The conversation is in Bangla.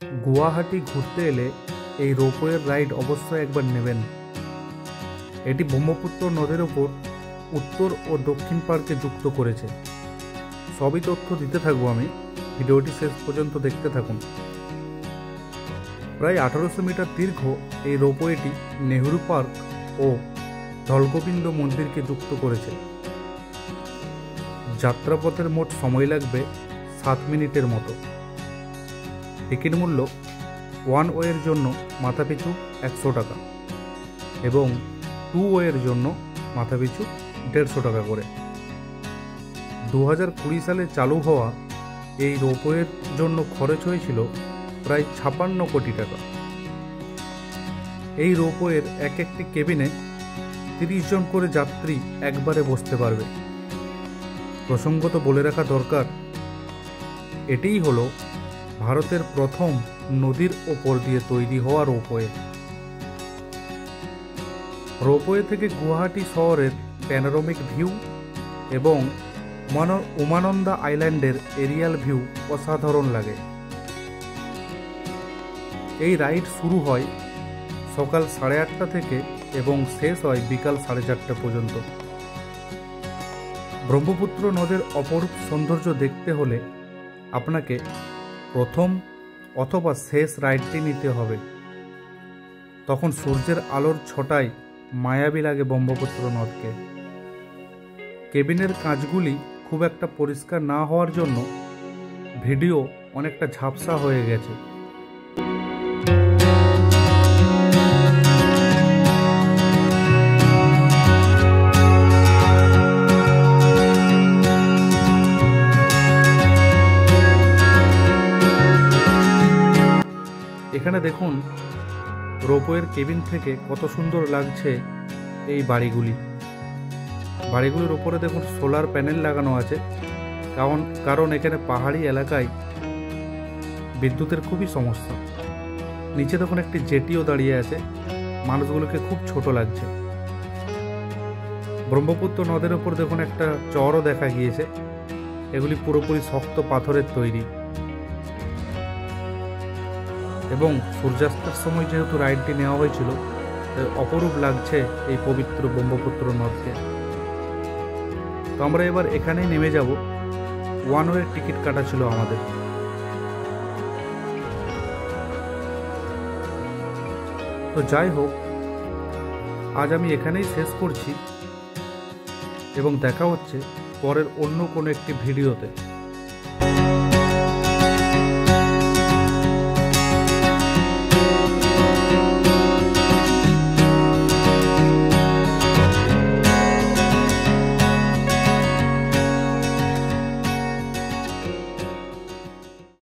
গুয়াহাটি ঘুরতে এলে এই রোপওয়ের রাইড অবশ্যই একবার নেবেন। এটি ব্রহ্মপুত্র নদের ওপর উত্তর ও দক্ষিণ পার্কে যুক্ত করেছে। সবই তথ্য দিতে থাকবো আমি, ভিডিওটি শেষ পর্যন্ত দেখতে থাকুন। প্রায় 1800 মিটার দীর্ঘ এই রোপওয়েটি নেহরু পার্ক ও ধলগোবিন্দ মন্দিরকে যুক্ত করেছে। যাত্রাপথের মোট সময় লাগবে 7 মিনিটের মতো। টিকিট মূল্য ওয়ান ওয়ের জন্য মাথাপিছু 100 টাকা এবং 2 ওয়ের জন্য মাথাপিছু 150 টাকা করে। 2020 সালে চালু হওয়া এই রোপওয়ের জন্য খরচ হয়েছিল প্রায় 56 কোটি টাকা। এই রোপওয়ের এক একটি কেবিনে 30 জন করে যাত্রী একবারে বসতে পারবে। প্রসঙ্গত বলে রাখা দরকার, এটিই হলো ভারতের প্রথম নদীর ওপর দিয়ে তৈরি হওয়া রোপওয়ে। রোপওয়ে থেকে গুয়াহাটি শহরের প্যানোরামিক ভিউ এবং উমানন্দা আইল্যান্ডের এরিয়াল ভিউ অসাধারণ লাগে। এই রাইড শুরু হয় সকাল 8:30 থেকে এবং শেষ হয় বিকাল 4:30 পর্যন্ত। ব্রহ্মপুত্র নদের অপরূপ সৌন্দর্য দেখতে হলে আপনাকে প্রথম অথবা শেষ রাইডটি নিতে হবে। তখন সূর্যের আলোর ছটায় মায়াবী লাগে ব্রহ্মপুত্র নদকে। কেবিনের কাঁচগুলি খুব একটা পরিষ্কার না হওয়ার জন্য ভিডিও অনেকটা ঝাপসা হয়ে গেছে। এখানে দেখুন রোপওয়ের কেবিন থেকে কত সুন্দর লাগছে এই বাড়িগুলির উপরে দেখুন সোলার প্যানেল লাগানো আছে, কারণ এখানে পাহাড়ি এলাকায় বিদ্যুতের খুবই সমস্যা। নিচে দেখুন একটি জেটিও দাঁড়িয়ে আছে, মানুষগুলোকে খুব ছোট লাগছে। ব্রহ্মপুত্র নদের ওপর দেখুন একটা চরও দেখা গিয়েছে, এগুলি পুরোপুরি শক্ত পাথরের তৈরি এবং সূর্যাস্তের সময় যেহেতু রাইডটি নেওয়া হয়েছিল, অপরূপ লাগছে এই পবিত্র ব্রহ্মপুত্র নদকে। তো আমরা এবার এখানেই নেমে যাব। ওয়ান ওয়ের টিকিট কাটা ছিল আমাদের। তো যাই হোক, আজ আমি এখানেই শেষ করছি এবং দেখা হচ্ছে পরের অন্য কোনো একটি ভিডিওতে।